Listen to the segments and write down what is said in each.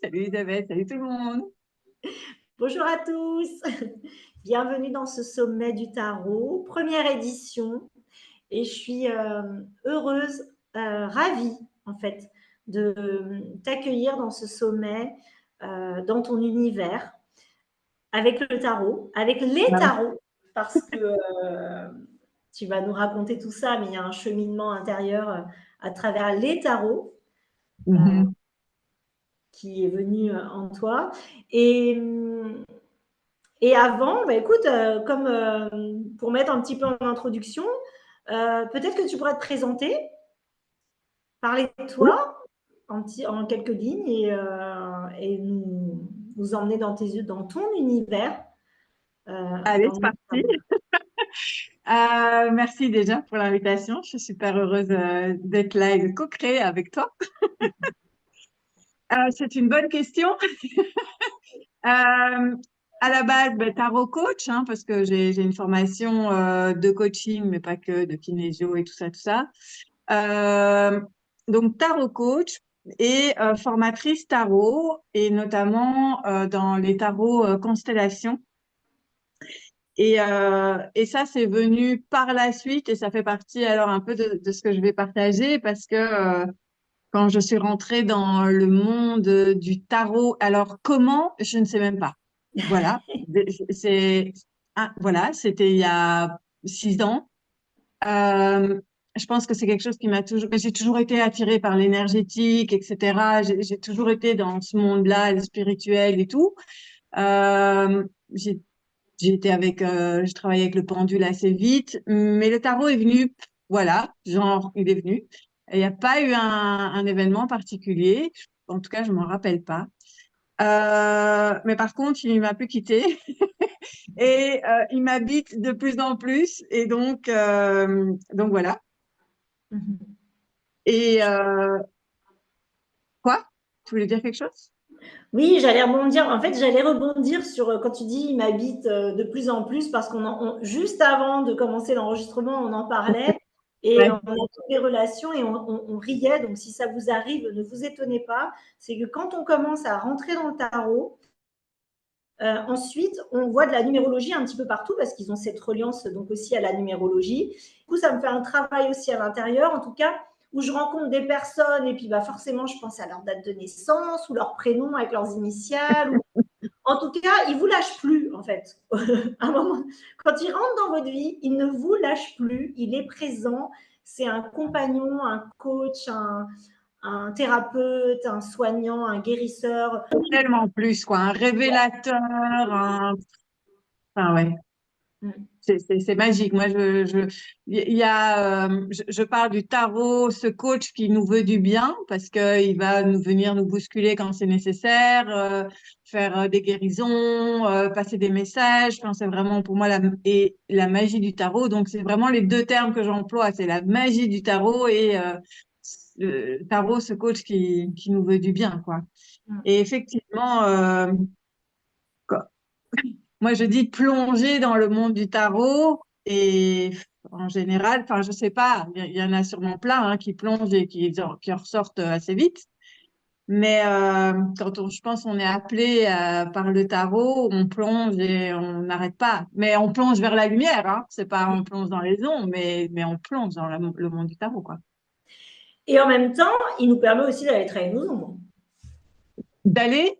salut Elisabeth, salut tout le monde. Bonjour à tous, bienvenue dans ce sommet du tarot, première édition. Et je suis heureuse, ravie en fait de t'accueillir dans ce sommet, dans ton univers, avec le tarot, avec les Ouais. tarots, parce que tu vas nous raconter tout ça, mais il y a un cheminement intérieur à travers les tarots euh, Mhm. qui est venu en toi. Et, et avant, bah, écoute, comme pour mettre un petit peu en introduction, peut-être que tu pourrais te présenter, parler de Oui, toi en quelques lignes et nous emmener dans ton univers. allez, Dans c'est le... parti. Merci déjà pour l'invitation. Je suis super heureuse d'être là et de co-créer avec toi. C'est une bonne question. Euh, à la base, ben, tarot coach, hein, parce que j'ai une formation de coaching, mais pas que, de kinésio et tout ça, tout ça. Euh, donc tarot coach et formatrice tarot, et notamment dans les tarots constellations. Et ça, c'est venu par la suite et ça fait partie alors un peu de ce que je vais partager parce que quand je suis rentrée dans le monde du tarot, alors comment, je ne sais même pas. Voilà, c'est voilà, c'était il y a 6 ans. Euh, je pense que c'est quelque chose qui m'a toujours, j'ai toujours été attirée par l'énergétique, etc. J'ai toujours été dans ce monde-là, le spirituel et tout. Euh, j'ai je travaillais avec le pendule assez vite, mais le tarot est venu, voilà, genre, il est venu. Il n'y a pas eu un événement particulier, en tout cas, je m'en rappelle pas. Mais par contre, il m'a plus quitté et il m'habite de plus en plus, et donc voilà. Et quoi? Tu voulais dire quelque chose? Oui, j'allais rebondir. En fait, j'allais rebondir sur quand tu dis il m'habite de plus en plus parce juste avant de commencer l'enregistrement, on en parlait et on Ouais. a toutes les relations et on riait. Donc, si ça vous arrive, ne vous étonnez pas. C'est que quand on commence à rentrer dans le tarot, ensuite, on voit de la numérologie un petit peu partout parce qu'ils ont cette reliance donc aussi à la numérologie. Du coup, ça me fait un travail aussi à l'intérieur, en tout cas, où je rencontre des personnes et puis bah, forcément, je pense à leur date de naissance ou leur prénom avec leurs initiales. En tout cas, ils ne vous lâchent plus, en fait. Un moment, quand il rentre dans votre vie, il ne vous lâche plus, il est présent. C'est un compagnon, un coach, un thérapeute, un soignant, un guérisseur. Tellement plus, quoi, un révélateur, enfin, ouais. C'est magique. Moi, il y a, je parle du tarot, ce coach qui nous veut du bien parce que il va nous venir nous bousculer quand c'est nécessaire, faire des guérisons, passer des messages. Enfin, c'est vraiment pour moi et la magie du tarot. Donc, c'est vraiment les deux termes que j'emploie. C'est la magie du tarot et le tarot, ce coach qui nous veut du bien, quoi. Et effectivement, moi, je dis plonger dans le monde du tarot et en général, enfin, je sais pas, il y en a sûrement plein qui plongent et qui en ressortent assez vite. Mais je pense, on est appelé par le tarot, on plonge et on n'arrête pas. Mais on plonge vers la lumière, hein. C'est pas on plonge dans les ombres, mais on plonge dans le monde du tarot, quoi. Et en même temps, il nous permet aussi d'aller travailler nos ombres. D'aller?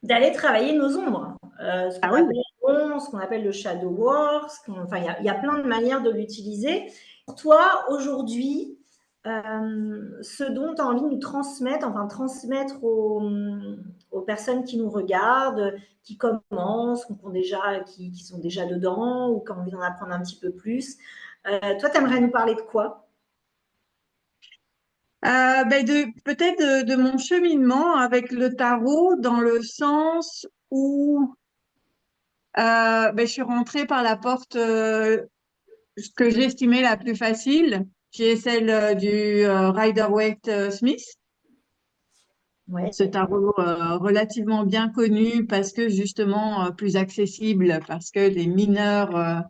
D'aller travailler nos ombres. Ce Ah qu'on oui. appelle ce qu'on appelle le shadow work. Enfin, il y a plein de manières de l'utiliser. Pour toi, aujourd'hui, ce dont tu as envie de nous transmettre, enfin transmettre aux personnes qui nous regardent, qui commencent, qui sont déjà dedans ou qui ont envie d'en apprendre un petit peu plus. Toi, tu aimerais nous parler de quoi? Peut-être de mon cheminement avec le tarot dans le sens où je suis rentrée par la porte ce que j'estimais la plus facile, qui est celle du Rider-Waite-Smith. Ouais. Ce tarot relativement bien connu parce que justement plus accessible, parce que les mineurs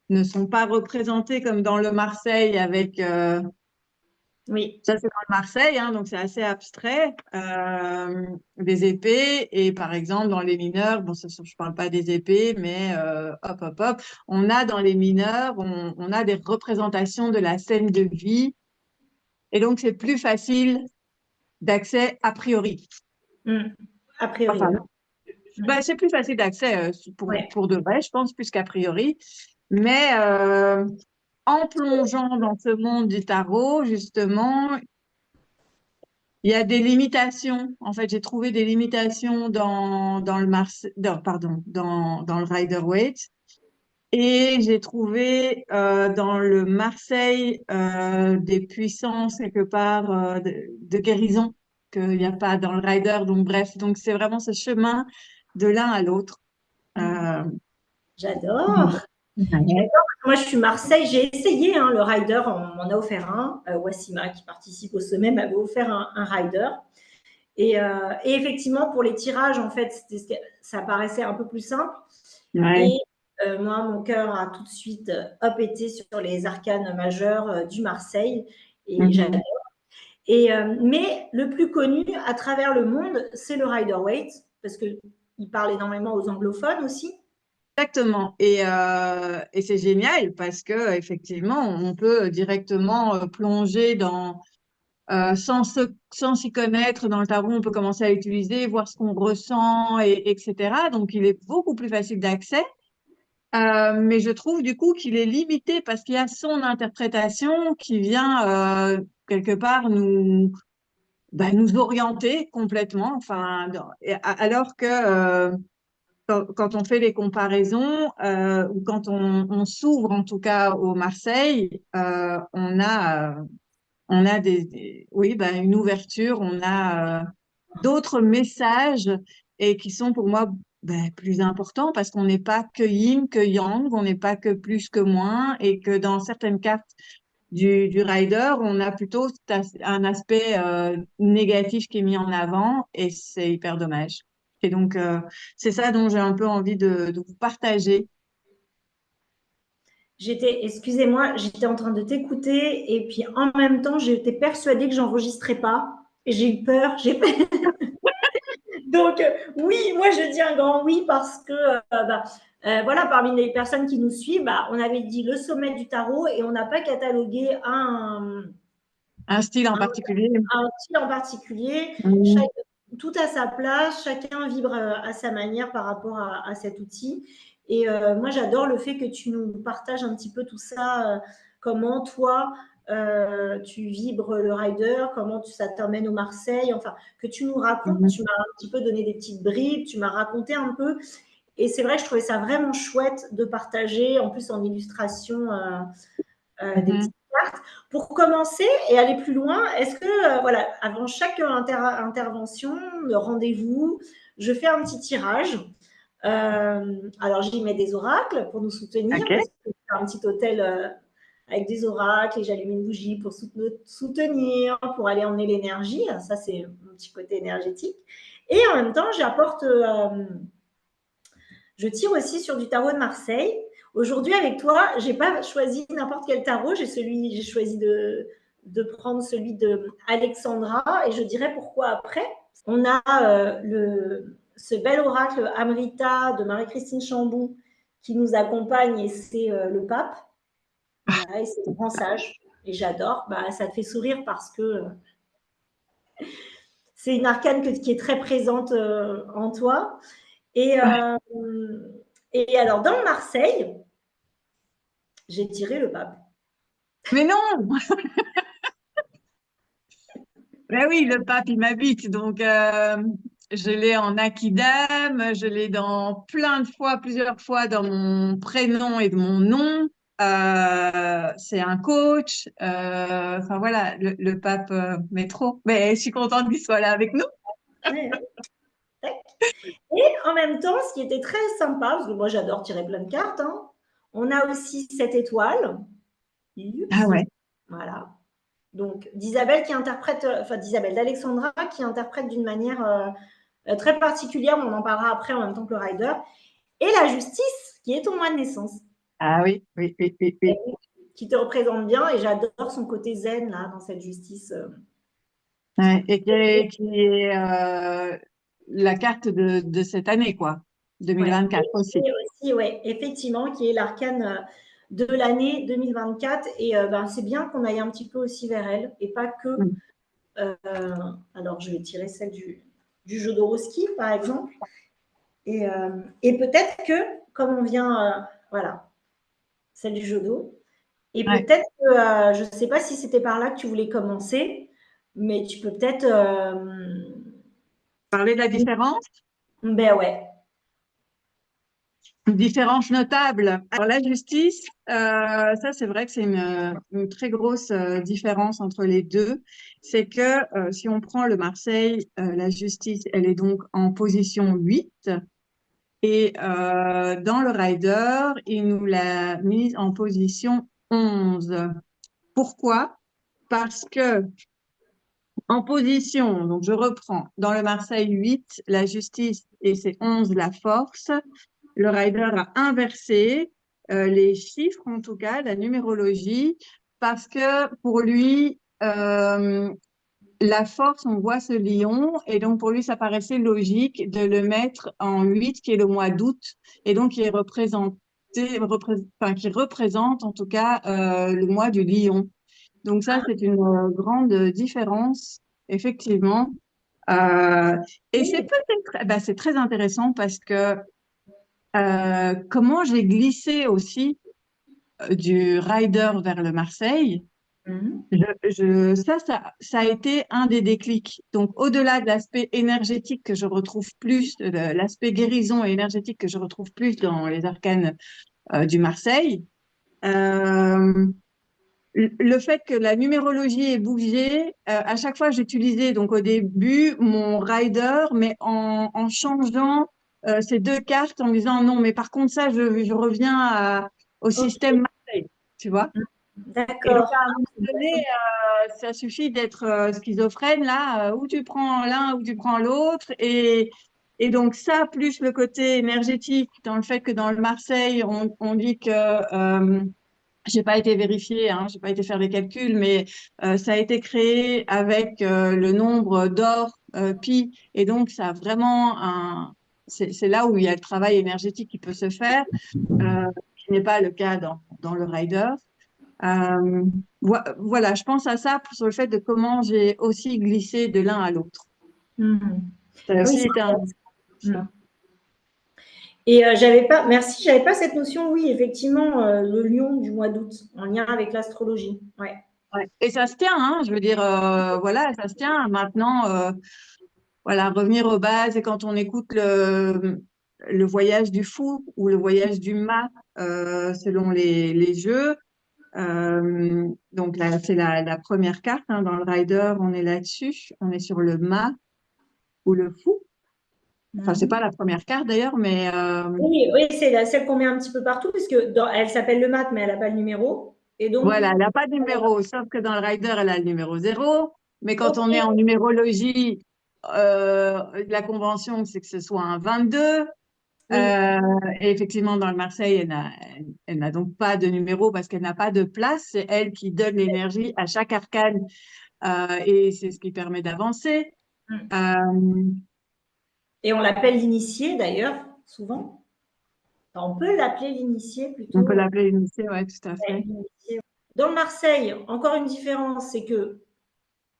ne sont pas représentés comme dans le Marseille avec Oui. Ça, c'est dans le Marseille, hein, donc c'est assez abstrait, des épées. Et par exemple, dans les mineurs, bon, je parle pas des épées, mais hop, hop, hop, on a dans les mineurs, on a des représentations de la scène de vie. Et donc, c'est plus facile d'accès a priori. A priori, Enfin, oui. bah, c'est plus facile d'accès Ouais. pour de vrai, je pense, plus qu'a priori. Mais en plongeant dans ce monde du tarot, justement, il y a des limitations. En fait, j'ai trouvé des limitations dans le pardon, dans le Rider-Waite. Et j'ai trouvé dans le Marseille des puissances quelque part de guérison qu'il n'y a pas dans le Rider. Donc bref, donc c'est vraiment ce chemin de l'un à l'autre. Euh, J'adore. ouais. J'adore. Moi, je suis Marseille. J'ai essayé hein, le rider. On m'en a offert un. Wassima, qui participe au sommet, m'avait offert un rider. Et effectivement, pour les tirages, en fait, ça paraissait un peu plus simple. Ouais. Et moi, mon cœur a tout de suite hop été sur les arcanes majeurs du Marseille. Et j'adore. Mhm. Mais le plus connu à travers le monde, c'est le Rider-Waite, parce qu'il parle énormément aux anglophones aussi. Exactement. Et c'est génial parce que effectivement, on peut directement plonger sans s'y connaître dans le tarot, on peut commencer à l'utiliser, voir ce qu'on ressent, etc. Donc, il est beaucoup plus facile d'accès. Mais je trouve du coup qu'il est limité parce qu'il y a son interprétation qui vient quelque part nous orienter complètement. Enfin, alors que quand on fait les comparaisons ou quand on s'ouvre en tout cas au Marseille, on a oui, ben, une ouverture, on a d'autres messages et qui sont pour moi ben, plus importants parce qu'on n'est pas que yin, que yang, on n'est pas que plus, que moins et que dans certaines cartes du rider, on a plutôt un aspect négatif qui est mis en avant et c'est hyper dommage. Et donc, c'est ça dont j'ai un peu envie de vous partager. Excusez-moi, j'étais en train de t'écouter et puis en même temps, j'étais persuadée que j'enregistrais pas et j'ai eu peur. Donc, oui, moi je dis un grand oui parce que, voilà, parmi les personnes qui nous suivent, on avait dit le sommet du tarot et on n'a pas catalogué Un style en un, particulier. un style en particulier. Mhm. Tout à sa place, chacun vibre à sa manière par rapport à cet outil. Et moi, j'adore le fait que tu nous partages un petit peu tout ça, comment toi, tu vibres le rider, comment ça t'emmène au Marseille, enfin, que tu nous racontes, Mhm. tu m'as un petit peu donné des petites bribes, tu m'as raconté un peu. Et c'est vrai que je trouvais ça vraiment chouette de partager, en plus en illustration, des Mhm. petites cartes. Pour commencer et aller plus loin, est-ce que, voilà, avant chaque intervention, le rendez-vous, je fais un petit tirage. Alors, j'y mets des oracles pour nous soutenir, Ok. parce que c'est un petit hôtel avec des oracles et j'allume une bougie pour soutenir, pour aller emmener l'énergie. Ça, c'est mon petit côté énergétique. Et en même temps, je tire aussi sur du tarot de Marseille. Aujourd'hui, avec toi, je n'ai pas choisi n'importe quel tarot. J'ai choisi de prendre celui de Alexandra et je dirai pourquoi après. On a ce bel oracle Amrita de Marie-Christine Chambou qui nous accompagne et c'est le pape. Voilà, et c'est le grand sage. Et j'adore. Ça te fait sourire parce que c'est une arcane qui est très présente en toi. Et, euh, et alors, dans Marseille, j'ai tiré le pape. Mais non! Ben oui, le pape, il m'habite, donc je l'ai en Akidam, je l'ai dans plusieurs fois dans mon prénom et de mon nom. C'est un coach. Enfin voilà, le pape métro. Mais je suis contente qu'il soit là avec nous. Ouais, ouais. Et en même temps, ce qui était très sympa, parce que moi j'adore tirer plein de cartes, hein, on a aussi cette étoile. Ah Oups, ouais. voilà. Donc d'Isabelle qui interprète, enfin d'Isabelle, d'Alexandra qui interprète d'une manière très particulière, on en parlera après en même temps que le rider. Et la justice, qui est ton mois de naissance. Ah oui, oui, oui, oui, oui. qui te représente bien et j'adore son côté zen là dans cette justice. Ouais, et qui est la carte de cette année, quoi, Ouais. 2024 aussi. Et aussi, ouais, effectivement, qui est l'arcane de l'année 2024. Et ben, c'est bien qu'on aille un petit peu aussi vers elle et pas que. Mm. Euh, alors, je vais tirer celle du Jodorowsky, par exemple. Et peut-être que, comme on vient, voilà, celle du Jodo, et Ouais. peut-être que, je ne sais pas si c'était par là que tu voulais commencer, mais tu peux peut-être. Parler de la différence. Ben ouais. Une différence notable. Alors la justice, ça c'est vrai que c'est une très grosse différence entre les deux. C'est que si on prend le Marseille, la justice, elle est donc en position 8 et dans le rider, il nous l'a mise en position 11. Pourquoi? Parce que en position, donc je reprends, dans le Marseille 8, la justice et c'est 11 la force. Le rider a inversé les chiffres, en tout cas, la numérologie, parce que pour lui, la force, on voit ce lion, et donc pour lui, ça paraissait logique de le mettre en 8, qui est le mois d'août, et donc qui est qui représente en tout cas le mois du lion. Donc ça, c'est une grande différence, effectivement. Euh, et c'est Oui. peut-être, ben, c'est très intéressant parce que comment j'ai glissé aussi du Rider vers le Marseille, Mhm. ça a été un des déclics. Donc, au-delà de l'aspect énergétique que je retrouve plus, de l'aspect guérison et énergétique que je retrouve plus dans les arcanes du Marseille, euh, le fait que la numérologie ait bougé, à chaque fois j'utilisais donc au début mon rider, mais en changeant ces deux cartes en me disant non, mais par contre ça, je reviens au Ok, système Marseille, tu vois. Et donc d'accord. à un moment donné, ça suffit d'être schizophrène là, où tu prends l'un, où tu prends l'autre, et donc ça plus le côté énergétique dans le fait que dans le Marseille, on dit que j'ai pas été vérifié, hein, j'ai pas été faire les calculs, mais ça a été créé avec le nombre d'or pi, et donc ça a vraiment c'est là où il y a le travail énergétique qui peut se faire, qui n'est pas le cas dans le rider. Euh, voilà, je pense à ça sur le fait de comment j'ai aussi glissé de l'un à l'autre. Mhm. Ça a Oui, aussi c'est été un ça. mhm. Et j'avais pas, merci, j'avais pas cette notion. Oui, effectivement, le lion du mois d'août, en lien avec l'astrologie. Ouais. Ouais. Et ça se tient, hein, je veux dire, voilà, ça se tient. Maintenant, voilà, revenir aux bases et quand on écoute le voyage du fou ou le voyage du mât selon les jeux, donc là, c'est la première carte hein, dans le rider, on est là-dessus, on est sur le mât ou le fou. Enfin, c'est Mhm. pas la première carte d'ailleurs, mais Oui, oui, c'est celle qu'on met un petit peu partout, parce que elle s'appelle le mat, mais elle n'a pas le numéro. Et donc, voilà, elle n'a pas de numéro, sauf que dans le rider, elle a le numéro 0. Mais quand on est en ok, numérologie, la convention, c'est que ce soit un 22. oui. Et effectivement, dans le Marseille, elle n'a donc pas de numéro parce qu'elle n'a pas de place. C'est elle qui donne l'énergie à chaque arcane et c'est ce qui permet d'avancer. Euh, Et on l'appelle l'initié, d'ailleurs, souvent. Enfin, on peut l'appeler l'initié on peut plutôt. l'appeler initié, ouais, tout à Ouais, fait. l'initié. Dans le Marseille, encore une différence, c'est que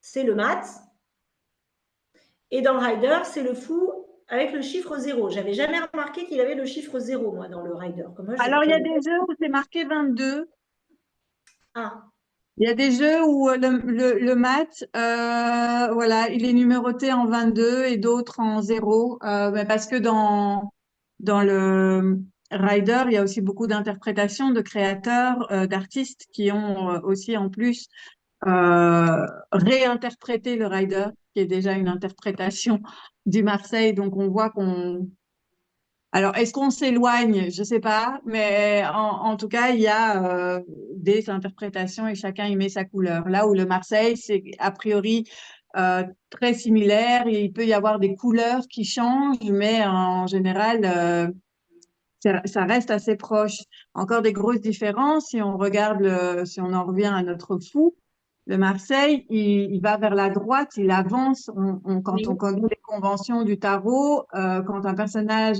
c'est le mat. Et dans le rider, c'est le fou avec le chiffre 0. J'avais jamais remarqué qu'il avait le chiffre 0, moi, dans le rider. Comme moi, Alors, il y a j'avais... des jeux où c'est marqué 22. Ah, Il y a des jeux où le mat, voilà, il est numéroté en 22 et d'autres en 0. Mais parce que dans le Rider, il y a aussi beaucoup d'interprétations de créateurs, d'artistes qui ont aussi en plus réinterprété le Rider, qui est déjà une interprétation du Marseille. Donc on voit qu'on alors, est-ce qu'on s'éloigne? Je sais pas, mais en tout cas, il y a des interprétations et chacun y met sa couleur. Là où le Marseille, c'est a priori très similaire, et il peut y avoir des couleurs qui changent, mais en général, ça reste assez proche. Encore des grosses différences. Si on regarde si on en revient à notre fou, le Marseille, il va vers la droite, il avance. Quand on Oui. connaît les conventions du tarot, quand un personnage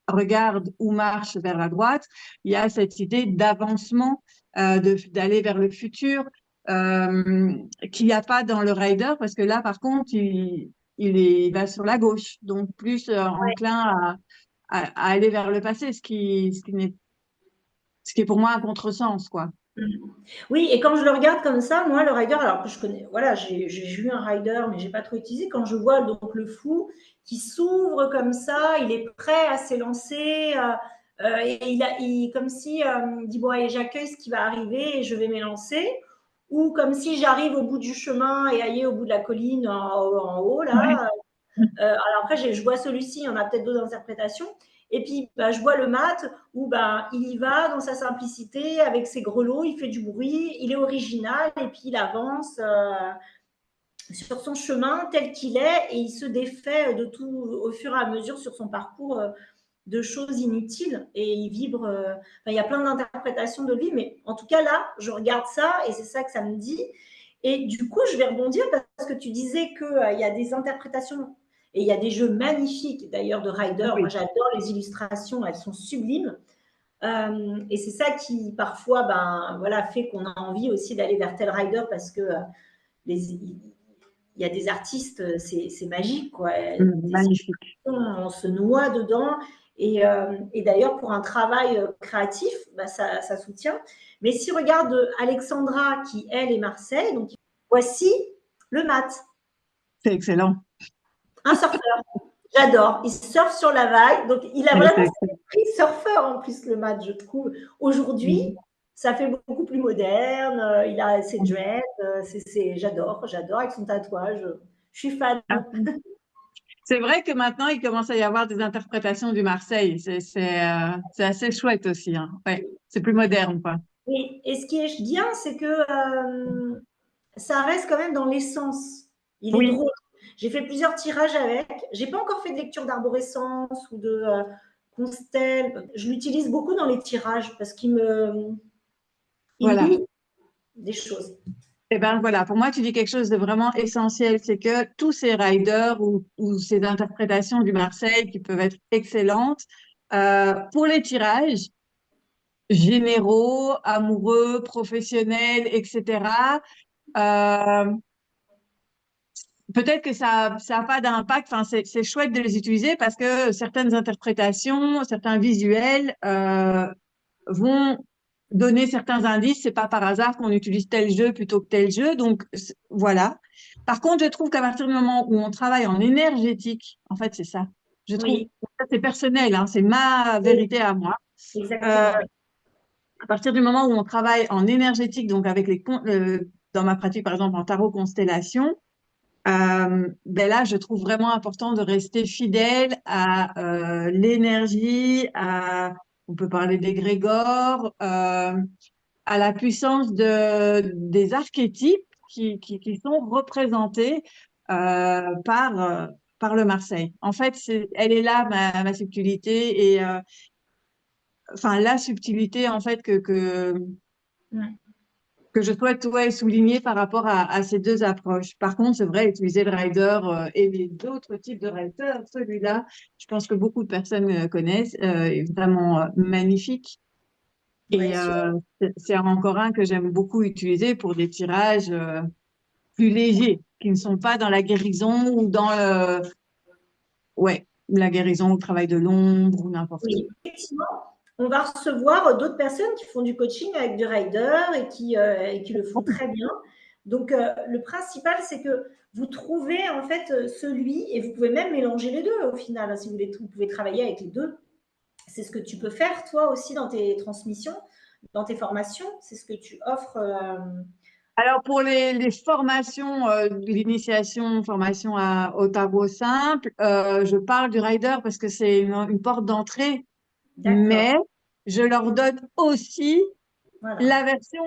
regarde ou marche vers la droite, il y a cette idée d'avancement, d'aller vers le futur, qu'il n'y a pas dans le rider, parce que là, par contre, il va sur la gauche, donc plus enclin à aller vers le passé, ce qui est pour moi un contresens, quoi. Oui, et quand je le regarde comme ça, moi, le rider, alors que je connais, voilà, j'ai eu un rider, mais j'ai pas trop utilisé. Quand je vois donc le fou qui s'ouvre comme ça, il est prêt à s'élancer, et comme si il dit bon, allez, j'accueille ce qui va arriver et je vais m'élancer, ou comme si j'arrive au bout du chemin et aillez au bout de la colline en haut Ouais. là. Alors après, je vois celui-ci, il y en a peut-être d'autres interprétations. Et puis, bah, je vois le mat où bah, il y va dans sa simplicité, avec ses grelots, il fait du bruit, il est original et puis il avance sur son chemin tel qu'il est et il se défait de tout au fur et à mesure sur son parcours de choses inutiles et il vibre. Il y a plein d'interprétations de lui, mais en tout cas là, je regarde ça et c'est ça que ça me dit. Et du coup, je vais rebondir parce que tu disais qu'il y a des interprétations et il y a des jeux magnifiques d'ailleurs de Rider. Moi, Oui. j'adore les illustrations, elles sont sublimes. Et c'est ça qui parfois ben, voilà, fait qu'on a envie aussi d'aller vers tel Rider parce que il y a des artistes, c'est magique, quoi. Magnifique. On se noie dedans. Et d'ailleurs, pour un travail créatif, bah, ça soutient. Mais si on regarde Alexandra, qui elle est Marseille, donc voici le mat. C'est excellent. Un surfeur. J'adore. Il surfe sur la vague. Donc, il a Ouais, vraiment c'est cet excellent. esprit surfeur en plus, le mat, je trouve. Aujourd'hui, Mhm. ça fait beaucoup plus moderne. Il a ses dreads. J'adore avec son tatouage. Je suis fan. Ah, c'est vrai que maintenant, il commence à y avoir des interprétations du Marseille. C'est assez chouette aussi, hein. Ouais, c'est plus moderne, quoi. Et ce qui est bien, c'est que ça reste quand même dans l'essence. Il est Oui, drôle. J'ai fait plusieurs tirages avec. J'ai pas encore fait de lecture d'arborescence ou de constelle. Je l'utilise beaucoup dans les tirages parce il voilà. lit des choses. Et ben voilà, pour moi, tu dis quelque chose de vraiment essentiel, c'est que tous ces riders ou ces interprétations du Marseille qui peuvent être excellentes, pour les tirages généraux, amoureux, professionnels, etc., euh, peut-être que ça a pas d'impact. Enfin, c'est chouette de les utiliser parce que certaines interprétations, certains visuels vont donner certains indices. C'est pas par hasard qu'on utilise tel jeu plutôt que tel jeu. Donc voilà. Par contre, je trouve qu'à partir du moment où on travaille en énergétique, en fait, c'est ça. Je trouve, Oui, ça, c'est personnel, hein, c'est ma oui, vérité à moi. Euh, exactement. Oui. à partir du moment où on travaille en énergétique, donc avec dans ma pratique, par exemple, en tarot constellation, ben là, je trouve vraiment important de rester fidèle à l'énergie, on peut parler d'égrégore, à la puissance des archétypes qui sont représentés par le Marseille. En fait, elle est là, ma subtilité, et enfin, la subtilité, en fait, Mm. que je souhaite ouais, souligner par rapport à ces deux approches. Par contre, c'est vrai, utiliser le rider et les d'autres types de rider, celui-là, je pense que beaucoup de personnes connaissent, est vraiment magnifique. Ouais, Et c'est encore un que j'aime beaucoup utiliser pour des tirages plus légers, qui ne sont pas dans la guérison ou dans ouais, la guérison ou le travail de l'ombre ou n'importe où. oui. Effectivement, on va recevoir d'autres personnes qui font du coaching avec du rider et qui le font très bien. Donc, le principal, c'est que vous trouvez en fait celui, et vous pouvez même mélanger les deux au final, hein, si vous voulez, vous pouvez travailler avec les deux. C'est ce que tu peux faire toi aussi dans tes transmissions, dans tes formations. C'est ce que tu offres. Alors pour les formations, l'initiation, formation au tarot simple, je parle du rider parce que c'est une porte d'entrée, D'accord. mais je leur donne aussi Voilà. la version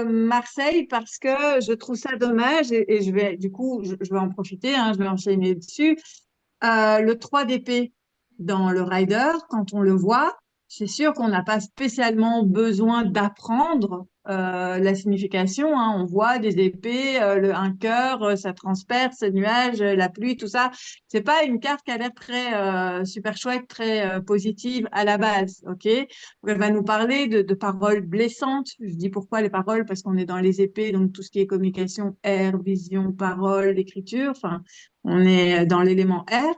Marseille parce que je trouve ça dommage et je vais du coup je vais en profiter, hein, je vais enchaîner dessus. Le 3 d'épée dans le rider, quand on le voit. c'est sûr qu'on n'a pas spécialement besoin d'apprendre la signification, hein. On voit des épées, un cœur, ça transperce, ce nuage, la pluie, tout ça. C'est pas une carte qui a l'air très super chouette, très positive à la base, ok? Donc, elle va nous parler de paroles blessantes. Je dis pourquoi les paroles, parce qu'on est dans les épées, donc tout ce qui est communication, air, vision, parole, écriture. Enfin, on est dans l'élément air.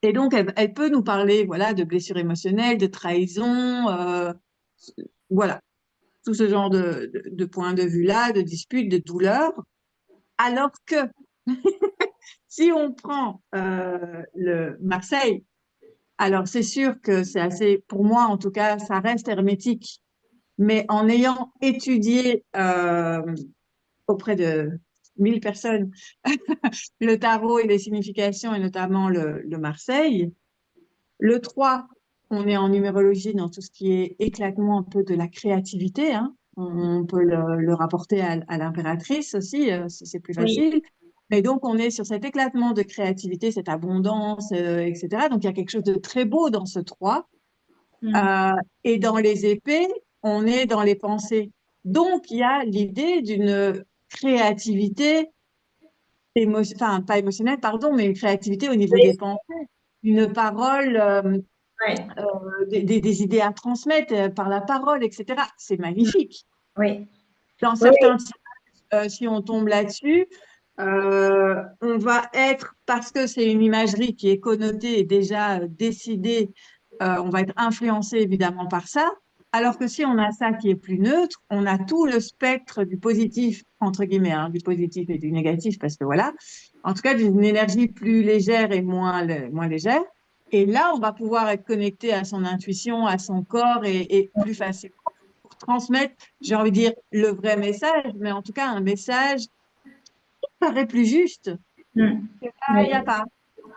Et donc, elle peut nous parler, voilà, de blessures émotionnelles, de trahison, voilà, tout ce genre de points de vue-là, de disputes, de douleurs. Alors que si on prend le Marseille, alors c'est sûr que c'est assez, pour moi en tout cas, ça reste hermétique. Mais en ayant étudié auprès de 1000 personnes le tarot et les significations, et notamment le Marseille, le 3, on est en numérologie dans tout ce qui est éclatement un peu de la créativité, hein. On peut le rapporter à l'impératrice aussi, c'est plus Oui. facile. Mais donc, on est sur cet éclatement de créativité, cette abondance, etc. Donc, il y a quelque chose de très beau dans ce 3. Mm. Euh, et dans les épées, on est dans les pensées. Donc, il y a l'idée d'une créativité, enfin, pas émotionnelle, pardon, mais une créativité au niveau des Oui. pensées, une parole. Ouais. Des idées à transmettre par la parole, etc. C'est Mm. magnifique. Oui. Dans Oui. certains types, si on tombe là-dessus, on va être, parce que c'est une imagerie qui est connotée et déjà décidée, on va être influencé évidemment par ça. Alors que si on a ça qui est plus neutre, on a tout le spectre du positif, entre guillemets, hein, du positif et du négatif, parce que voilà, en tout cas d'une énergie plus légère et moins légère. Et là, on va pouvoir être connecté à son intuition, à son corps et plus facilement pour transmettre, j'ai envie de dire, le vrai message, mais en tout cas un message qui paraît plus juste. Mm. Il n'y a Oui. pas. Je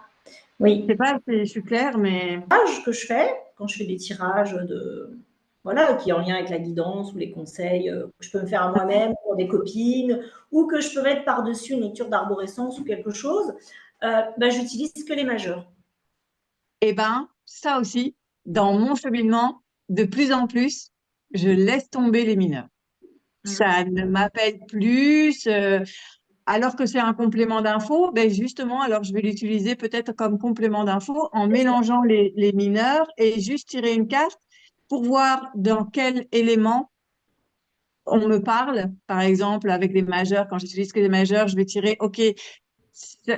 Oui. sais pas si je suis claire, mais Que je fais quand je fais des tirages de voilà, qui est en lien avec la guidance ou les conseils que je peux me faire à moi-même pour des copines ou que je peux mettre par-dessus une lecture d'arborescence ou quelque chose, bah, j'utilise que les majeurs. eh ben, ça aussi, dans mon cheminement, de plus en plus, je laisse tomber les mineurs. Mm. Ça ne m'appelle plus, alors que c'est un complément d'info, ben justement, alors je vais l'utiliser peut-être comme complément d'info en mélangeant les mineurs et juste tirer une carte pour voir dans quel élément on me parle. Par exemple, avec les majeurs, quand j'utilise que les majeurs, je vais tirer, OK,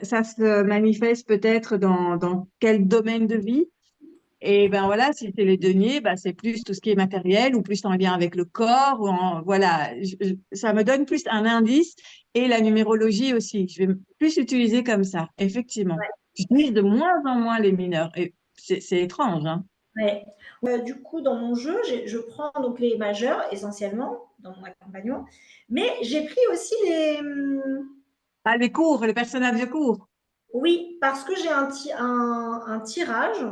ça se manifeste peut-être dans quel domaine de vie. Et ben voilà, si c'est les deniers, ben c'est plus tout ce qui est matériel ou plus en lien avec le corps. Voilà, ça me donne plus un indice et la numérologie aussi. Je vais plus utiliser comme ça, effectivement. J'utilise de moins en moins les mineurs et c'est étrange, hein. Ouais. Du coup, dans mon jeu, je prends donc les majeurs essentiellement dans mon accompagnement, mais j'ai pris aussi les. Ah, les cours, les personnages de cours. Oui, parce que j'ai un tirage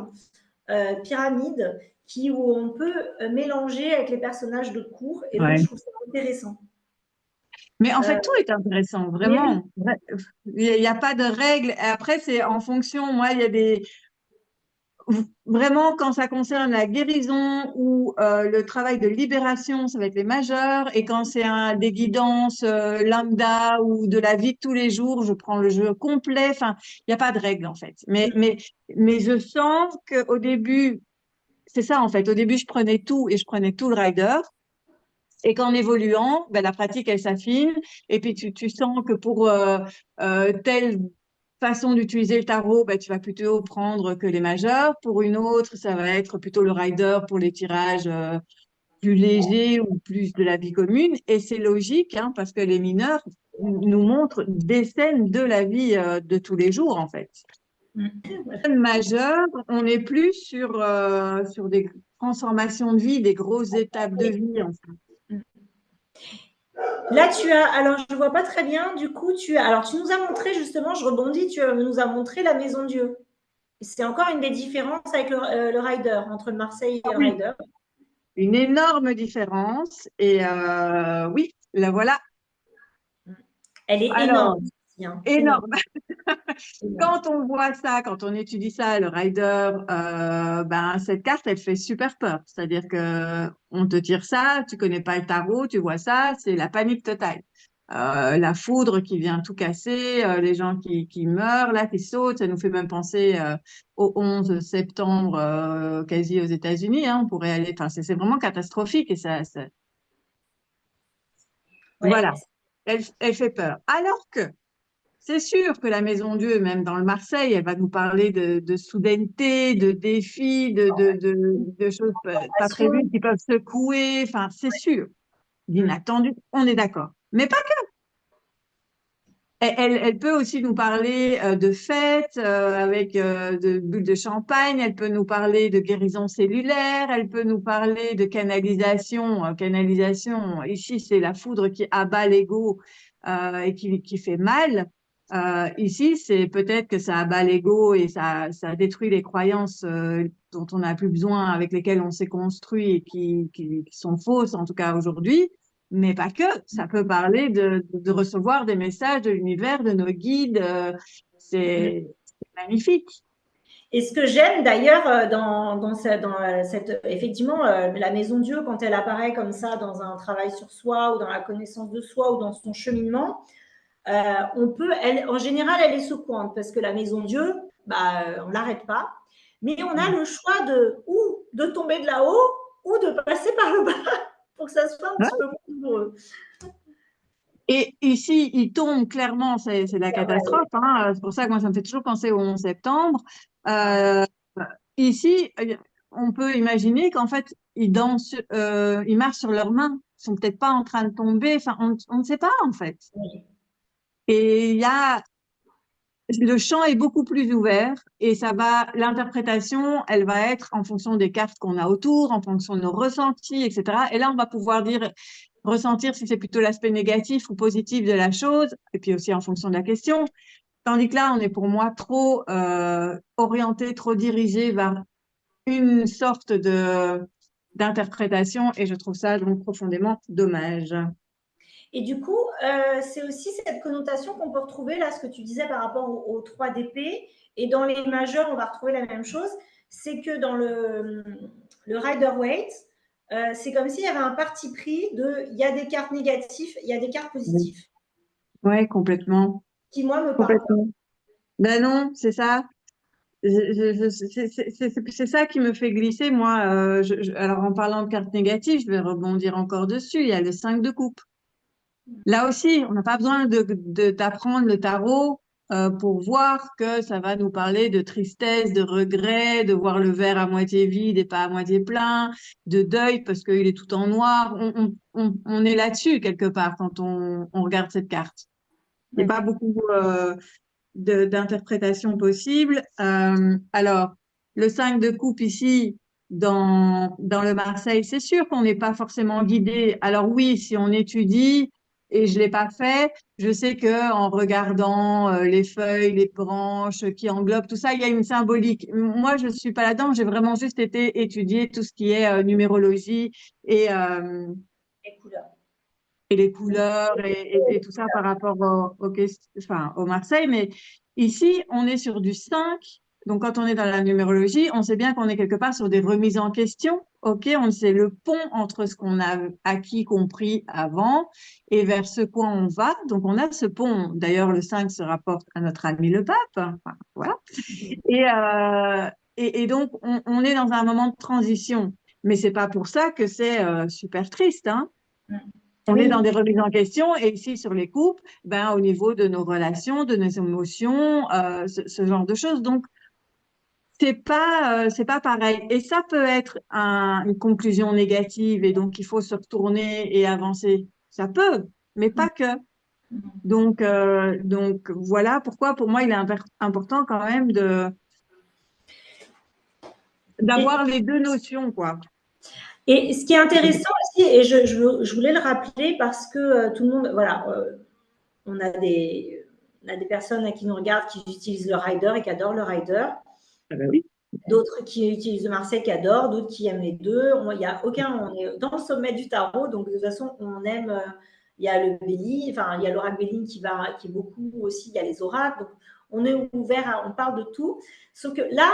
pyramide où on peut mélanger avec les personnages de cours, et donc je Ouais. trouve ça intéressant. Mais en Euh, fait, tout est intéressant, mais oui, vraiment. Il n'y a pas de règles. Après, c'est en fonction. Moi, il y a vraiment, quand ça concerne la guérison ou le travail de libération, ça va être les majeurs. Et quand c'est des guidances lambda ou de la vie de tous les jours, je prends le jeu complet. Enfin, il n'y a pas de règle, en fait. Mais je sens qu'au début, c'est ça, en fait. Au début, je prenais tout et je prenais tout le rider. Et qu'en évoluant, ben, la pratique, elle s'affine. Et puis, tu sens que pour telle façon d'utiliser le tarot, ben, tu vas plutôt prendre que les majeurs. Pour une autre, ça va être plutôt le rider pour les tirages plus légers ou plus de la vie commune. Et c'est logique, hein, parce que les mineurs nous montrent des scènes de la vie de tous les jours, en fait. Le majeur, on n'est plus sur des transformations de vie, des grosses étapes de vie, en fait. là, alors je ne vois pas très bien, du coup, alors tu nous as montré justement, je rebondis, tu nous as montré la maison Dieu. C'est encore une des différences avec le rider, entre le Marseille et le Oui, rider. une énorme différence. Et oui, la voilà. Elle est Alors, énorme. aussi, hein. Énorme. énorme. Énorme. Quand on voit ça, quand on étudie ça, le rider, ben, cette carte, elle fait super peur. C'est-à-dire que on te tire ça, tu connais pas le tarot, tu vois ça, c'est la panique totale. La foudre qui vient tout casser, les gens qui meurent, là, qui sautent, ça nous fait même penser au 11 septembre, quasi aux États-Unis, hein, on pourrait aller, enfin, c'est vraiment catastrophique et Ouais. voilà, elle fait peur. Alors que c'est sûr que la Maison Dieu, même dans le Marseille, elle va nous parler de soudaineté, de défis, de choses pas prévues qui peuvent secouer. Enfin, c'est sûr, d'inattendu, on est d'accord. Mais pas que. Elle peut aussi nous parler de fêtes avec de bulles de champagne. Elle peut nous parler de guérison cellulaire. Elle peut nous parler de canalisation. Canalisation, ici, c'est la foudre qui abat l'ego et qui fait mal. Ici, c'est peut-être que ça abat l'ego et ça détruit les croyances dont on n'a plus besoin, avec lesquelles on s'est construit et qui sont fausses, en tout cas aujourd'hui. Mais pas que, ça peut parler de recevoir des messages de l'univers, de nos guides. C'est magnifique. Et ce que j'aime d'ailleurs cette, effectivement, la maison Dieu, quand elle apparaît comme ça dans un travail sur soi ou dans la connaissance de soi ou dans son cheminement, on peut, elle, en général, elle est secouante parce que la maison Dieu, bah, on l'arrête pas. Mais on a le choix ou de tomber de là-haut ou de passer par le bas pour que ça soit un petit peu moins douloureux. Et ici, il tombe clairement, c'est la Ah ouais, catastrophe. Hein. C'est pour ça que moi, ça me fait toujours penser au 11 septembre. Euh, Ici, on peut imaginer qu'en fait, ils dansent, ils marchent sur leurs mains. Ils sont peut-être pas en train de tomber. Enfin, on ne sait pas en fait. Et il y a le champ est beaucoup plus ouvert et ça va, l'interprétation, elle va être en fonction des cartes qu'on a autour, en fonction de nos ressentis, etc. Et là, on va pouvoir ressentir si c'est plutôt l'aspect négatif ou positif de la chose, et puis aussi en fonction de la question. Tandis que là, on est pour moi trop orienté, trop dirigé vers une sorte d'interprétation et je trouve ça donc profondément dommage. et du coup, c'est aussi cette connotation qu'on peut retrouver là, ce que tu disais par rapport aux 3 d'épée. Et dans les majeurs, on va retrouver la même chose. C'est que dans le Rider-Waite, c'est comme s'il y avait un parti pris de il y a des cartes négatives, il y a des cartes Oui, positives, ouais, complètement. qui, moi, me parlent pas. Complètement. Ben non, c'est ça. C'est ça qui me fait glisser, moi. Alors, en parlant de cartes négatives, je vais rebondir encore dessus. Il y a le 5 de coupe. Là aussi, on n'a pas besoin d'apprendre le tarot pour voir que ça va nous parler de tristesse, de regret, de voir le verre à moitié vide et pas à moitié plein, de deuil parce qu'il est tout en noir. On est là-dessus quelque part quand on regarde cette carte. Il n'y a pas beaucoup d'interprétations possibles. Alors, le 5 de coupe ici, dans le Marseille, c'est sûr qu'on n'est pas forcément guidé. Alors oui, si on étudie, et je l'ai pas fait, je sais que en regardant les feuilles, les branches qui englobent tout ça, il y a une symbolique. Moi, je suis pas là-dedans, j'ai vraiment juste été étudier tout ce qui est numérologie et, euh, Les couleurs. et les couleurs et tout ça par rapport enfin, au Marseille. Mais ici, on est sur du 5. Donc, quand on est dans la numérologie, on sait bien qu'on est quelque part sur des remises en question. OK, on sait le pont entre ce qu'on a acquis, compris avant et vers ce quoi on va. Donc, on a ce pont. D'ailleurs, le 5 se rapporte à notre ami le pape. Enfin, voilà. Et, euh, et donc, on est dans un moment de transition. Mais c'est pas pour ça que c'est super triste, hein. On est dans Oui, des remises en question et ici sur les couples, ben au niveau de nos relations, de nos émotions, ce genre de choses. Donc c'est pas pareil. Et ça peut être une conclusion négative et donc il faut se retourner et avancer. Ça peut, mais pas que. Donc voilà pourquoi pour moi il est important quand même et, d'avoir les deux notions quoi. et ce qui est intéressant aussi, et je voulais le rappeler parce que tout le monde, voilà, on a des personnes qui nous regardent qui utilisent le rider et qui adorent le rider. Ah ben oui. D'autres qui utilisent le Marseille qui adorent, d'autres qui aiment les deux. Il y a aucun, on est dans le sommet du tarot, donc de toute façon, on aime il y a le Béline, enfin, il y a l'oracle Béline qui est beaucoup aussi, il y a les oracles. Donc, on est ouvert, on parle de tout. Sauf que là,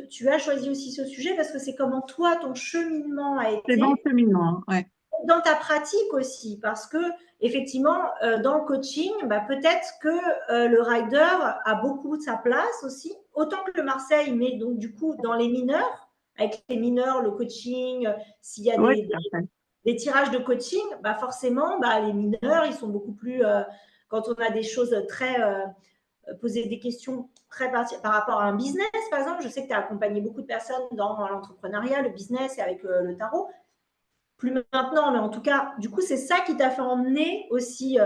tu as choisi aussi ce sujet parce que c'est comment toi, ton cheminement a C'est bon été cheminement, hein, ouais. dans ta pratique aussi, parce que effectivement, dans le coaching, bah, peut-être que le rider a beaucoup de sa place aussi, autant que le Marseille, mais donc du coup dans les mineurs, avec les mineurs, le coaching, s'il y a Oui, des tirages de coaching, bah forcément, bah, les mineurs, ils sont beaucoup plus, quand on a des choses très, poser des questions très par rapport à un business, par exemple, je sais que tu as accompagné beaucoup de personnes dans l'entrepreneuriat, le business et avec le tarot, plus maintenant, mais en tout cas, du coup, c'est ça qui t'a fait emmener aussi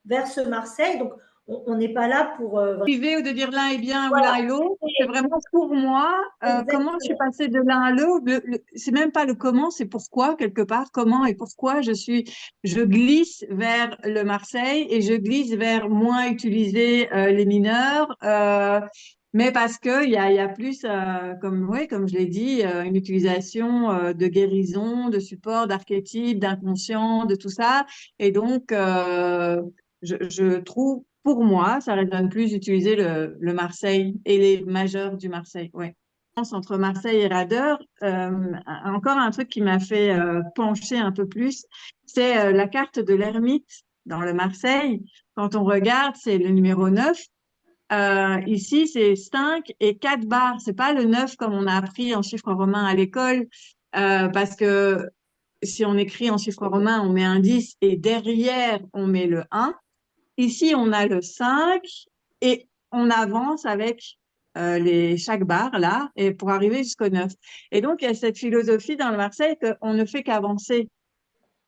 vers ce Marseille. Donc, on n'est pas là pour. Privé ou de dire l'un est bien ou Voilà, l'un est l'autre, c'est vraiment pour moi comment je suis exactement. passée de l'un à l'autre. C'est même pas le comment, c'est pourquoi quelque part, comment et pourquoi je glisse vers le Marseille et je glisse vers moins utiliser les mineurs, mais parce que il y a plus, comme je l'ai dit, une utilisation de guérison, de support, d'archétype, d'inconscient, de tout ça, et donc je trouve, pour moi, ça résonne plus d'utiliser le Marseille et les majeurs du Marseille. Ouais. Entre Marseille et Radeur, encore un truc qui m'a fait pencher un peu plus, c'est la carte de l'ermite dans le Marseille. Quand on regarde, c'est le numéro 9. Ici, c'est 5 et 4 barres. C'est pas le 9 comme on a appris en chiffres romains à l'école, parce que si on écrit en chiffres romains, on met un 10 et derrière, on met le 1. Ici, on a le 5 et on avance avec chaque barre là et pour arriver jusqu'au 9. Et donc, il y a cette philosophie dans le Marseille qu'on ne fait qu'avancer.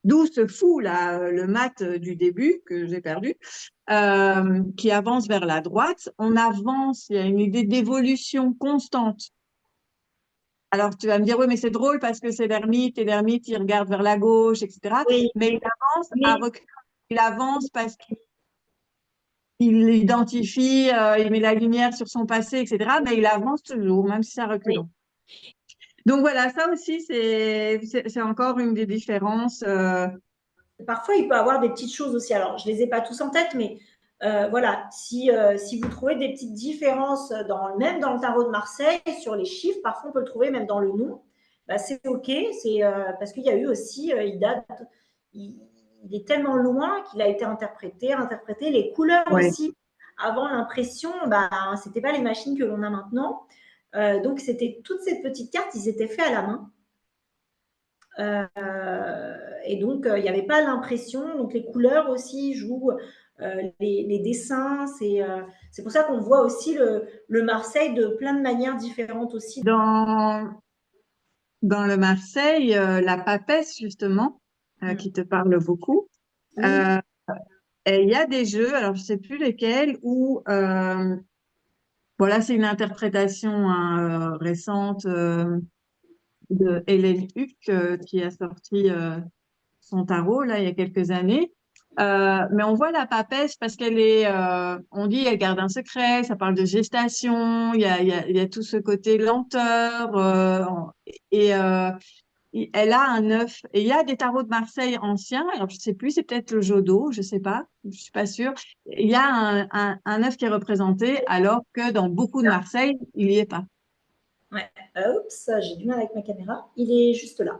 D'où ce fou là, le mat du début que j'ai perdu, qui avance vers la droite. On avance, il y a une idée d'évolution constante. Alors, tu vas me dire, oui, mais c'est drôle parce que c'est l'ermite et l'ermite, il regarde vers la gauche, etc. Oui, Mais il avance à mais recul. Il avance parce qu'il identifie, il met la lumière sur son passé, etc. Mais il avance toujours, même si ça recule. oui. Donc voilà, ça aussi, c'est encore une des différences. Parfois, il peut y avoir des petites choses aussi. Alors, je ne les ai pas tous en tête, mais voilà, si vous trouvez des petites différences, même dans le tarot de Marseille, sur les chiffres, parfois on peut le trouver même dans le nom, bah, c'est OK. C'est parce qu'il y a eu aussi, il, il est tellement loin qu'il a été interprété. Les couleurs Ouais. aussi, avant l'impression, bah, ce n'était pas les machines que l'on a maintenant. Donc, c'était toutes ces petites cartes, ils étaient faits à la main. Et donc, il n'y avait pas l'impression. Donc, les couleurs aussi jouent, les dessins. C'est pour ça qu'on voit aussi le Marseille de plein de manières différentes aussi. Dans le Marseille, la papesse, justement, qui te parle beaucoup, Oui, euh, et il y a des jeux, alors je sais plus lesquels, où, voilà, c'est une interprétation hein, récente de Hélène Huck qui a sorti son tarot là il y a quelques années. Mais on voit la papesse parce qu'elle est, on dit, elle garde un secret. Ça parle de gestation. Il y a tout ce côté lenteur et elle a un œuf. Et il y a des tarots de Marseille anciens. Alors je sais plus, c'est peut-être le Jodo, je sais pas, je suis pas sûre. Il y a un œuf qui est représenté alors que dans beaucoup de Marseille, il y est pas. ouais. Oups, j'ai du mal avec ma caméra. Il est juste là.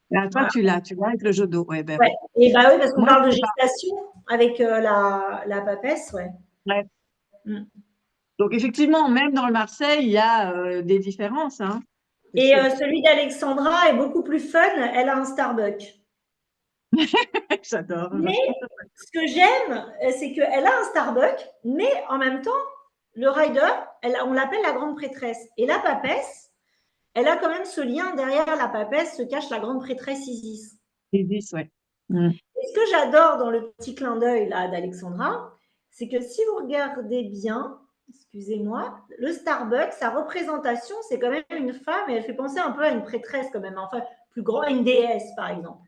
Là, toi, Voilà. tu l'as avec le Jodo. Ouais, ben Ouais. ouais. Et bah oui, parce qu'on Moi, parle de je sais pas. gestation avec la papesse, ouais. Ouais. Mm. Donc effectivement, même dans le Marseille, il y a des différences, hein, c'est Et sûr. celui d'Alexandra est beaucoup plus fun. Elle a un Starbucks. J'adore. Mais ce que j'aime, c'est qu'elle a un Starbucks, mais en même temps, le rider, on l'appelle la grande prêtresse. Et la papesse, elle a quand même ce lien derrière la papesse, se cache la grande prêtresse Isis. Ils disent, ouais. Mm. Et ce que j'adore dans le petit clin d'œil là d'Alexandra, c'est que si vous regardez bien, excusez-moi, le Starbucks, sa représentation, c'est quand même une femme et elle fait penser un peu à une prêtresse quand même, enfin plus grand, à une déesse par exemple.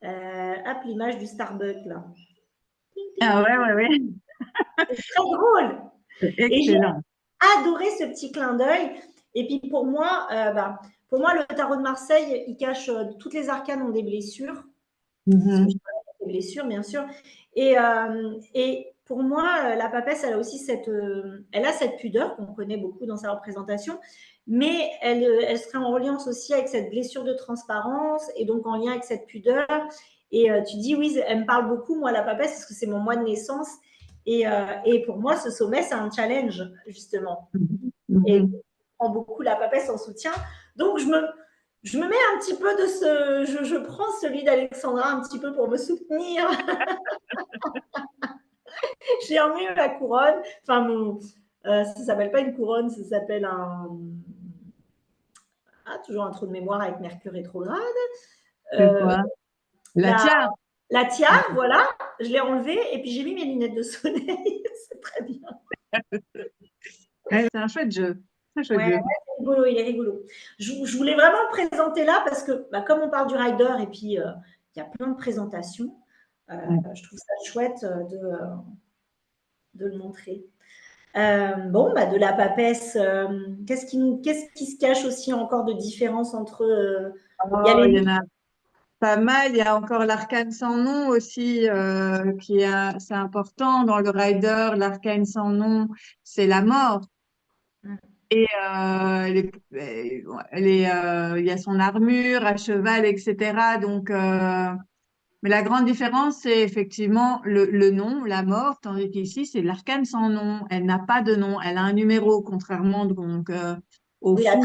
Hop, l'image du Starbucks là. Ah ouais, ouais, ouais. C'est très drôle. C'est Et j'ai excellent. adoré ce petit clin d'œil. Et puis pour moi, le tarot de Marseille, il cache toutes les arcanes ont des blessures. parce que je Mhm. travaille avec les blessures, bien sûr. Et pour moi, la papesse, elle a aussi elle a cette pudeur qu'on connaît beaucoup dans sa représentation, mais elle serait en reliance aussi avec cette blessure de transparence et donc en lien avec cette pudeur. Et tu dis, oui, elle me parle beaucoup, moi, la papesse, parce que c'est mon mois de naissance. Et pour moi, ce sommet, c'est un challenge, justement. Mhm. Et Mhm. je prends beaucoup la papesse en soutien. Donc, je me mets un petit peu de ce. Je prends celui d'Alexandra un petit peu pour me soutenir. J'ai emmené la couronne. Enfin, ça ne s'appelle pas une couronne, ça s'appelle un. Ah, toujours un trou de mémoire avec Mercure rétrograde. C'est Euh, quoi? La la, tiare. la tiare, voilà, je l'ai enlevée et puis j'ai mis mes lunettes de soleil. C'est très bien. Ouais, c'est un chouette jeu. Très chouette Ouais, jeu. c'est rigolo, il est rigolo. Je voulais vraiment le présenter là parce que, bah, comme on parle du rider et puis il y a plein de présentations, euh, Ouais. je trouve ça chouette de le montrer. Bon, bah, de la papesse, qu'est-ce qui se cache aussi encore de différence entre. Il y a Oh, il y les. en a pas mal. Il y a encore l'arcane sans nom aussi, qui est assez important dans le rider. L'arcane sans nom, c'est la mort. Et il y a son armure à cheval, etc. Donc, mais la grande différence, c'est effectivement le nom, la mort, tandis qu'ici, c'est l'arcane sans nom. Elle n'a pas de nom, elle a un numéro, contrairement donc au Oui, la fou.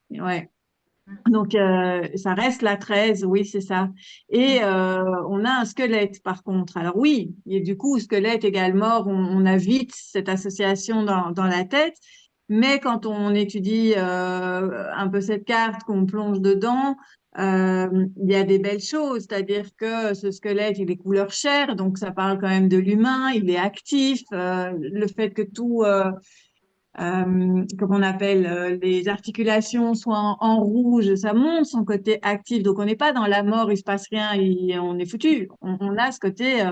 13. Ouais. Donc, ça reste la 13, oui, c'est ça. Et on a un squelette, par contre. Alors oui, et du coup, squelette égale mort, on a vite cette association dans la tête. Mais quand on étudie un peu cette carte, qu'on plonge dedans, il y a des belles choses. C'est-à-dire que ce squelette, il est couleur chair, donc ça parle quand même de l'humain, il est actif. Le fait que tout comme on appelle, les articulations soient en rouge, ça montre son côté actif. Donc, on n'est pas dans la mort, il se passe rien, on est foutu. On a ce côté,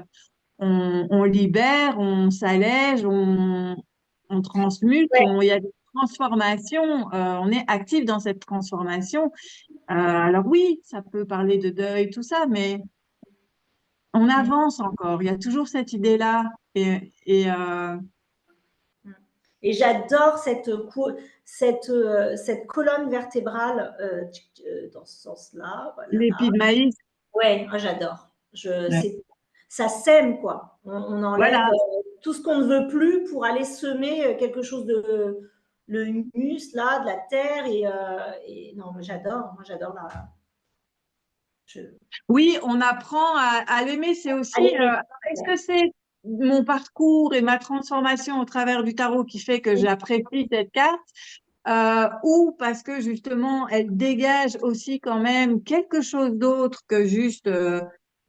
on libère, on s'allège, on transmute, Ouais. il y a des transformations, on est actif dans cette transformation. Alors oui, ça peut parler de deuil, tout ça, mais on avance encore. Il y a toujours cette idée-là. Et j'adore cette colonne vertébrale dans ce sens-là. Voilà. L'épi de maïs, Ouais, moi j'adore. ouais. Ça sème, quoi. On enlève Voilà. tout ce qu'on ne veut plus pour aller semer quelque chose de le humus, là, de la terre. Et non, moi j'adore je, Oui, on apprend à l'aimer. C'est à aussi, l'aimer. est-ce que c'est mon parcours et ma transformation au travers du tarot qui fait que j'apprécie cette carte, ou parce que justement, elle dégage aussi quand même quelque chose d'autre que juste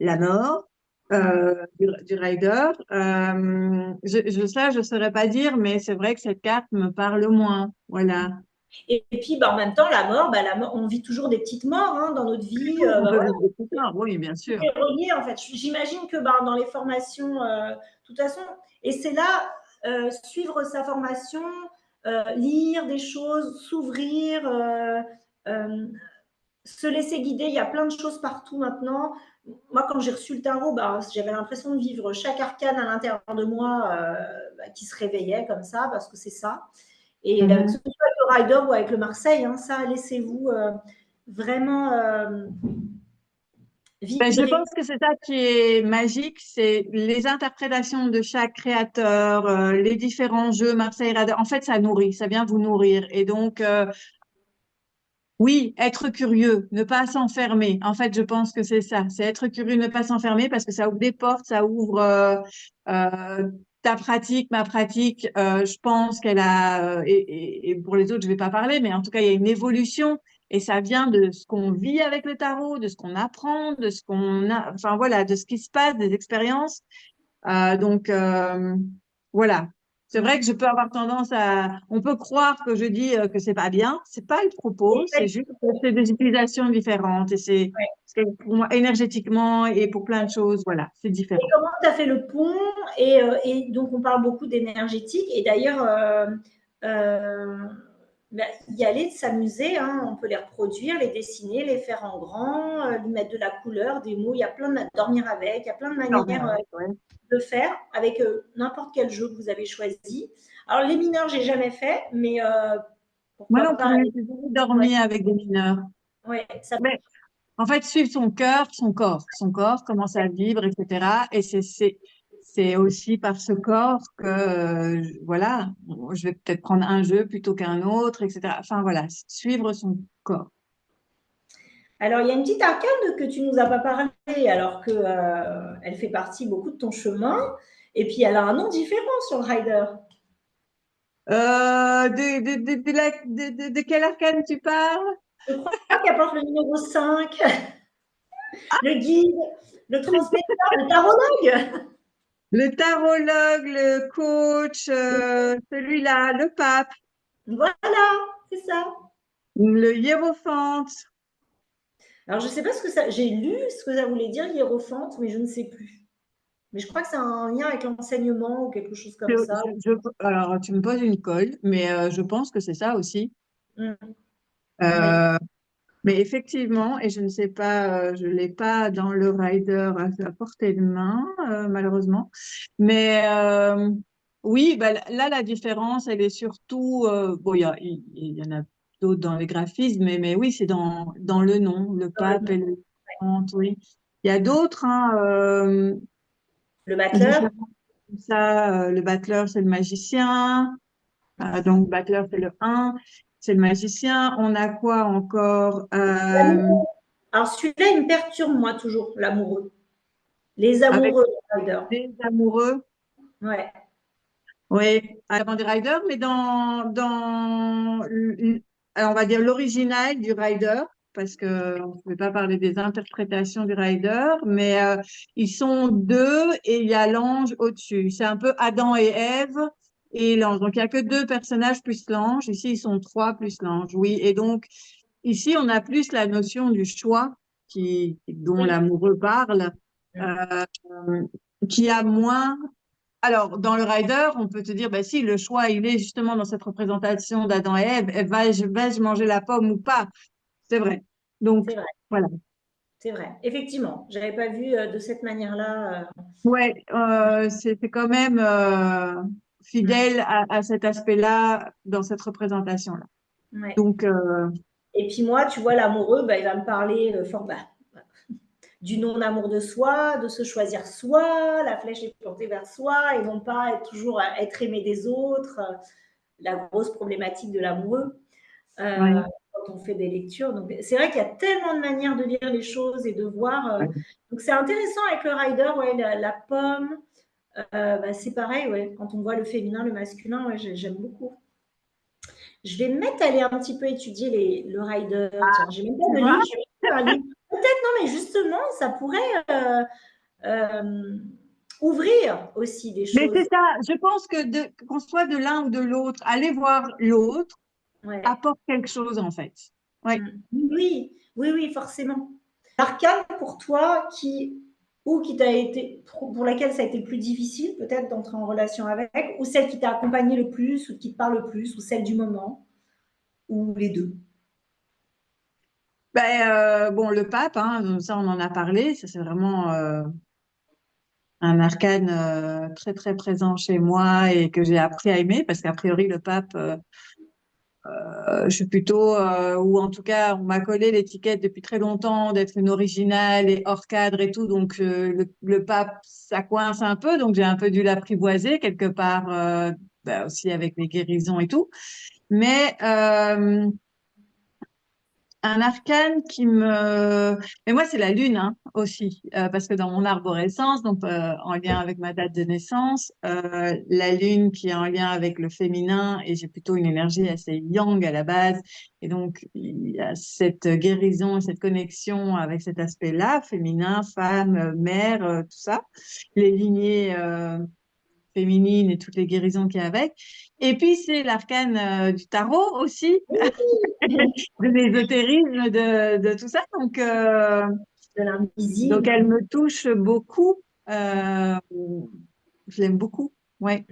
la mort du rider. Ça, je saurais pas dire, mais c'est vrai que cette carte me parle moins. Voilà. Et puis, bah, en même temps, la mort, on vit toujours des petites morts hein, dans notre vie. On Bah, peut voilà, vivre de tout ça, oui, bien sûr. est relié, en fait. J'imagine que bah, dans les formations, de toute façon, et c'est là, suivre sa formation, lire des choses, s'ouvrir, euh, se laisser guider. Il y a plein de choses partout maintenant. Moi, quand j'ai reçu le tarot, bah, j'avais l'impression de vivre chaque arcane à l'intérieur de moi bah, qui se réveillait comme ça, parce que c'est ça. Et que ce Mhm. soit avec le Rider ou avec le Marseille, hein, ça, laissez-vous vraiment Ben, je vibrer. pense que c'est ça qui est magique, c'est les interprétations de chaque créateur, les différents jeux, Marseille Radar. En fait, ça nourrit, ça vient vous nourrir. Et donc, oui, être curieux, ne pas s'enfermer. En fait, je pense que c'est ça, c'est être curieux, ne pas s'enfermer parce que ça ouvre des portes, ça ouvre ta pratique, ma pratique. Je pense qu'elle a, et pour les autres, je vais pas parler, mais en tout cas, il y a une évolution. Et ça vient de ce qu'on vit avec le tarot, de ce qu'on apprend, de ce qu'on a, enfin voilà, de ce qui se passe, des expériences. Donc voilà. C'est vrai que je peux avoir tendance on peut croire que je dis que c'est pas bien. C'est pas le propos. C'est juste que c'est des utilisations différentes et c'est pour moi énergétiquement et pour plein de choses. Voilà, c'est Et différent. comment tu as fait le pont et donc, on parle beaucoup d'énergétique. Et d'ailleurs, euh, Ben, y aller, s'amuser, hein. On peut les reproduire, les dessiner, les faire en grand, lui mettre de la couleur, des mots. Il y a plein de dormir avec, il y a plein de Dormir manières avec, ouais. de faire avec n'importe quel jeu que vous avez choisi. Alors les mineurs, j'ai jamais fait, mais Moi pourquoi non pas. plus, j'ai jamais Ouais, dormi avec des mineurs. ouais, ça. Mais en fait, suivre son cœur, son corps, comment ça vibre, etc. Et c'est aussi par ce corps que, voilà, je vais peut-être prendre un jeu plutôt qu'un autre, etc. Enfin, voilà, suivre son corps. Alors il y a une petite arcane que tu nous as pas parlé, alors que elle fait partie beaucoup de ton chemin. Et puis elle a un nom différent sur le rider. De quel arcane tu parles? Je crois qu'elle porte le numéro 5, le guide, le transmetteur, le tarologue. Le tarologue, le coach, celui-là, le pape, Voilà, c'est ça. le hiérophante. Alors je ne sais pas ce que ça. J'ai lu ce que ça voulait dire hiérophante, mais je ne sais plus. Mais je crois que c'est un lien avec l'enseignement ou quelque chose comme ça. Alors, tu me poses une colle, mais je pense que c'est ça aussi. Mm. Oui. Euh, mais effectivement, et je ne sais pas, je l'ai pas dans le rider à portée de main, malheureusement. Mais oui, bah, là, la différence, elle est surtout, bon, il y en a d'autres dans les graphismes, mais oui, c'est dans le nom, le Dans le pape nom. et le comte, oui. Il y a d'autres, hein, Le battleur. différents comme ça. Le battleur, c'est le magicien. Donc, battleur, c'est le un, c'est le magicien. On a quoi encore? L'amoureux. Alors celui-là, il me perturbe, moi, toujours, l'amoureux. Les Avec amoureux, Rider. des amoureux. Ouais. Oui, avant des riders, mais alors on va dire l'original du rider, parce que on ne pouvait pas parler des interprétations du rider, mais ils sont deux et il y a l'ange au-dessus. C'est un peu Adam et Ève et l'ange. Donc il y a que deux personnages plus l'ange. Ici, ils sont trois plus l'ange. Oui, et donc ici, on a plus la notion du choix dont Oui. l'amoureux parle, euh, qui a moins. Alors, dans le rider, on peut te dire, bah, si le choix, il est justement dans cette représentation d'Adam et Ève, vais-je manger la pomme ou pas? C'est vrai. Donc, C'est vrai. voilà. C'est vrai. Effectivement, je n'avais pas vu de cette manière-là. Ouais, c'est quand même fidèle à cet aspect-là dans cette représentation-là. Ouais. Donc, Et puis moi, tu vois, l'amoureux, bah, il va me parler du non-amour de soi, de se choisir soi, la flèche est plantée vers soi et non pas être toujours être aimé des autres, la grosse problématique de l'amoureux euh, ouais. quand on fait des lectures. Donc c'est vrai qu'il y a tellement de manières de lire les choses et de voir. Ouais. Donc c'est intéressant avec le rider, ouais, la pomme, bah, c'est pareil, ouais, quand on voit le féminin, le masculin, ouais, j'aime beaucoup. Je vais me mettre à aller un petit peu étudier le rider. Tiens, j'ai même Tu pas de vois? livre, je vais faire un livre. Peut-être, non, mais justement, ça pourrait euh, ouvrir aussi des Mais c'est choses. ça. Je pense que qu'on soit de l'un ou de l'autre, aller voir l'autre Ouais. apporte quelque chose, en fait. Ouais. Oui, oui, oui, forcément. L'arcane pour toi qui t'a été pour laquelle ça a été le plus difficile peut-être d'entrer en relation avec, ou celle qui t'a accompagné le plus, ou qui te parle le plus, ou celle du moment, ou les deux. Ben, bon, le pape, hein, ça on en a parlé, ça c'est vraiment un arcane très très présent chez moi et que j'ai appris à aimer parce qu'a priori le pape, je suis plutôt, ou en tout cas on m'a collé l'étiquette depuis très longtemps d'être une originale et hors cadre et tout, donc le pape ça coince un peu, donc j'ai un peu dû l'apprivoiser quelque part, ben, aussi avec les guérisons et tout, mais un arcane qui me... Mais moi, c'est la lune hein, aussi, parce que dans mon arborescence, donc en lien avec ma date de naissance, la lune qui est en lien avec le féminin, et j'ai plutôt une énergie assez yang à la base, et donc il y a cette guérison et cette connexion avec cet aspect-là, féminin, femme, mère, tout ça, les lignées féminines et toutes les guérisons qu'il y a avec. Et puis, c'est l'arcane du tarot aussi, de l'ésotérisme, de tout ça. De Donc l'invisible. elle me touche beaucoup. Euh, je l'aime beaucoup. Ouais.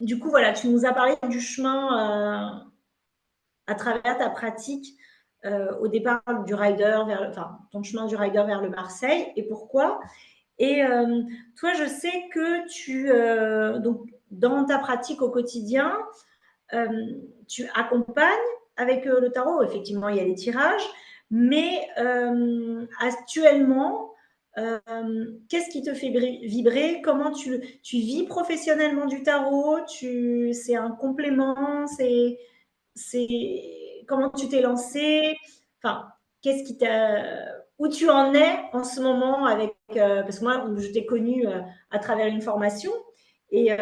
Du coup, voilà, tu nous as parlé du chemin à travers ta pratique au départ du rider, enfin, ton chemin du rider vers le Marseille et pourquoi. Et toi, je sais que donc, dans ta pratique au quotidien, tu accompagnes avec le tarot. Effectivement, il y a les tirages, mais actuellement, qu'est-ce qui te fait vibrer? Comment tu vis professionnellement du tarot? C'est un complément? Comment tu t'es lancé? Enfin, qu'est-ce qui t'a où tu en es en ce moment avec parce que moi je t'ai connu à travers une formation et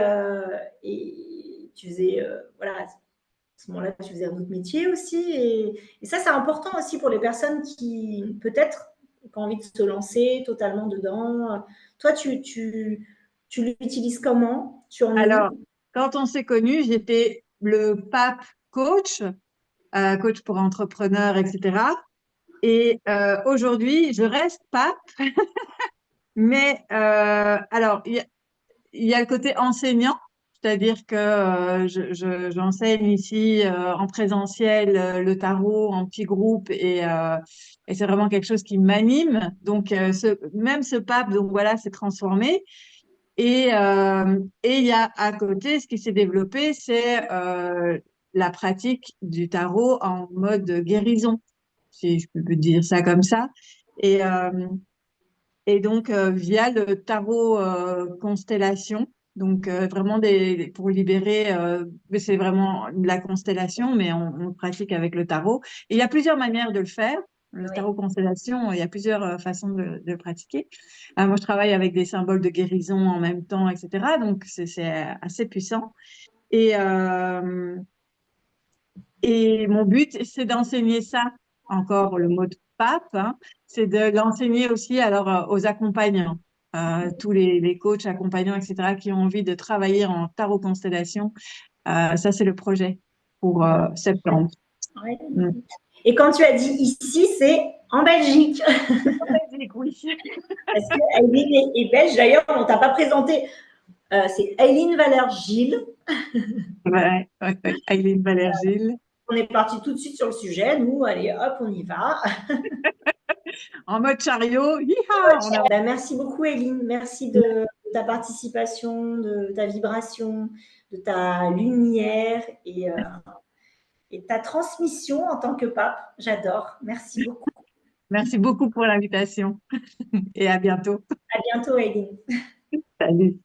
tu faisais voilà à ce moment-là tu faisais un autre métier aussi et ça c'est important aussi pour les personnes qui peut-être ont envie de se lancer totalement dedans. Toi tu l'utilises comment? Tu en es Alors, où? quand on s'est connus, j'étais le pape coach, coach pour entrepreneurs, etc. Et aujourd'hui, je reste pape, mais alors, il y a le côté enseignant, c'est-à-dire que j'enseigne ici en présentiel le tarot en petit groupe et c'est vraiment quelque chose qui m'anime. Donc, même ce pape, donc voilà, s'est transformé. Et il y a à côté, ce qui s'est développé, c'est la pratique du tarot en mode guérison, si je peux dire ça comme ça. Et, euh, et donc, via le tarot constellation, donc vraiment pour libérer, mais c'est vraiment la constellation, mais on pratique avec le tarot. Et il y a plusieurs manières de le faire. Le Oui, tarot constellation, il y a plusieurs façons de le pratiquer. Moi, je travaille avec des symboles de guérison en même temps, etc. Donc, c'est assez puissant. Et, euh, et mon but, c'est d'enseigner ça, encore le mot de pape, hein, c'est de l'enseigner aussi alors aux accompagnants, tous les coachs accompagnants, etc., qui ont envie de travailler en tarot constellation. Ça, c'est le projet pour septembre. ouais. Mm. Et quand tu as dit ici, c'est en Belgique. Belgique, oui. Parce que Aileen est belge. D'ailleurs, on ne t'a pas présenté. C'est Aileen Valère-Gilles. Ouais, ouais, ouais. Aileen Valère-Gilles. On est parti tout de suite sur le sujet. Nous, allez, hop, on y va. En mode chariot, hi-ha, on a... Ben, merci beaucoup, Aileen. Merci de ta participation, de ta vibration, de ta lumière et ta transmission en tant que pape. J'adore. Merci beaucoup. Merci beaucoup pour l'invitation et à bientôt. À bientôt, Aileen. Salut.